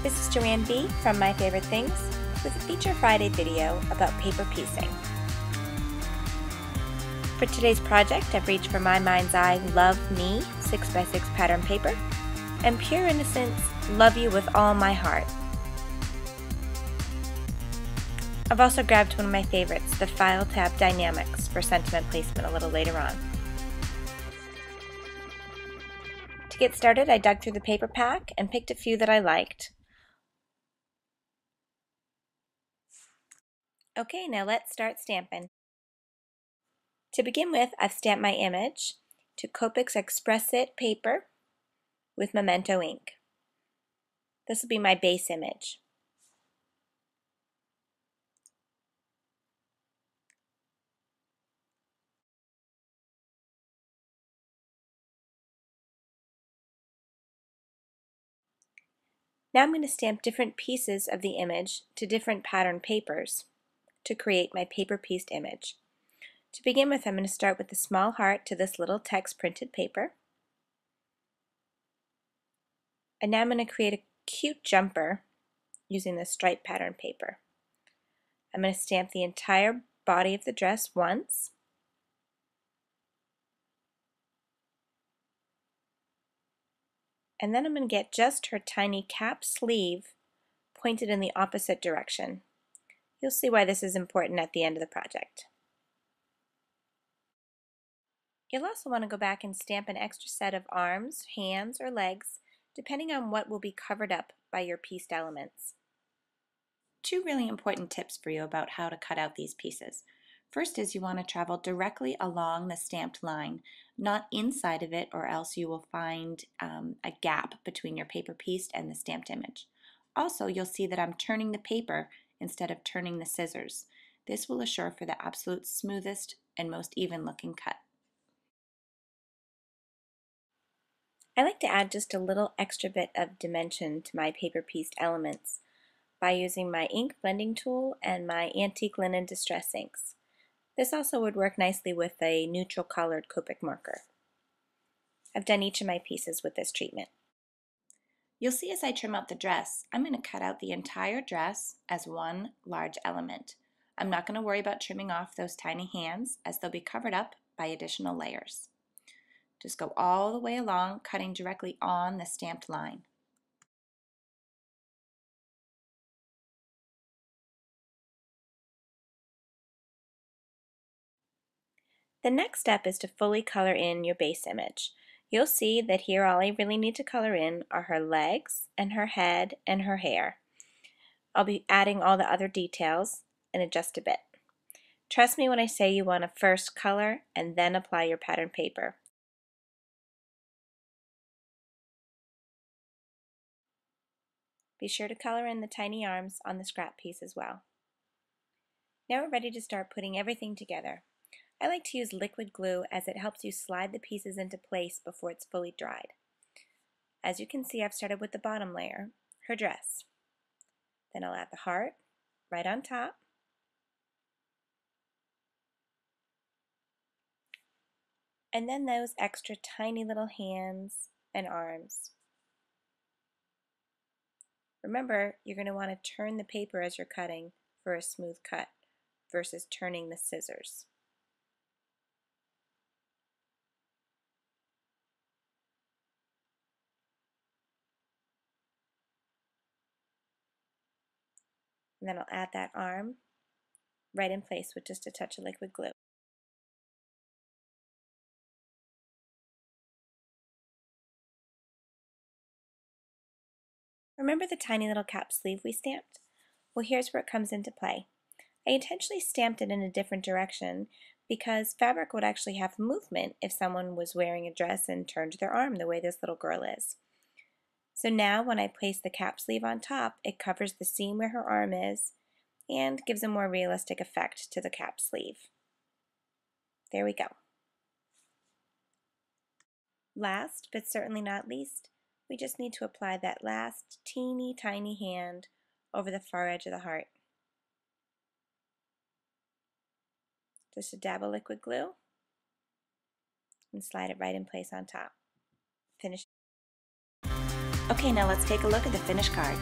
This is Joanne B. from My Favorite Things with a Feature Friday video about paper piecing. For today's project, I've reached for my mind's eye Love Me 6x6 pattern paper and Pure Innocence Love You With All My Heart. I've also grabbed one of my favorites, the File Tab Dynamics, for sentiment placement a little later on. To get started, I dug through the paper pack and picked a few that I liked. Okay, now let's start stamping. To begin with, I've stamped my image to Copics Express-It paper with Memento ink. This will be my base image. Now I'm going to stamp different pieces of the image to different pattern papers to create my paper pieced image. To begin with, I'm going to start with the small heart to this little text printed paper. And now I'm going to create a cute jumper using this stripe pattern paper. I'm going to stamp the entire body of the dress once. And then I'm going to get just her tiny cap sleeve pointed in the opposite direction. You'll see why this is important at the end of the project. You'll also want to go back and stamp an extra set of arms, hands, or legs, depending on what will be covered up by your pieced elements. Two really important tips for you about how to cut out these pieces. First is you want to travel directly along the stamped line, not inside of it, or else you will find a gap between your paper pieced and the stamped image. Also, you'll see that I'm turning the paper instead of turning the scissors. This will assure for the absolute smoothest and most even looking cut. I like to add just a little extra bit of dimension to my paper pieced elements by using my ink blending tool and my antique linen distress inks. This also would work nicely with a neutral colored Copic marker. I've done each of my pieces with this treatment. You'll see as I trim out the dress, I'm going to cut out the entire dress as one large element. I'm not going to worry about trimming off those tiny hands as they'll be covered up by additional layers. Just go all the way along, cutting directly on the stamped line. The next step is to fully color in your base image. You'll see that here all I really need to color in are her legs and her head and her hair. I'll be adding all the other details in just a bit. Trust me when I say you want to first color and then apply your pattern paper. Be sure to color in the tiny arms on the scrap piece as well. Now we're ready to start putting everything together. I like to use liquid glue as it helps you slide the pieces into place before it's fully dried. As you can see, I've started with the bottom layer, her dress. Then I'll add the heart right on top. And then those extra tiny little hands and arms. Remember, you're going to want to turn the paper as you're cutting for a smooth cut versus turning the scissors. And then I'll add that arm right in place with just a touch of liquid glue. Remember the tiny little cap sleeve we stamped? Well, here's where it comes into play. I intentionally stamped it in a different direction because fabric would actually have movement if someone was wearing a dress and turned their arm the way this little girl is. So now when I place the cap sleeve on top, it covers the seam where her arm is and gives a more realistic effect to the cap sleeve. There we go. Last, but certainly not least, we just need to apply that last teeny tiny hand over the far edge of the heart. Just a dab of liquid glue and slide it right in place on top. Finish. Okay, now let's take a look at the finished card.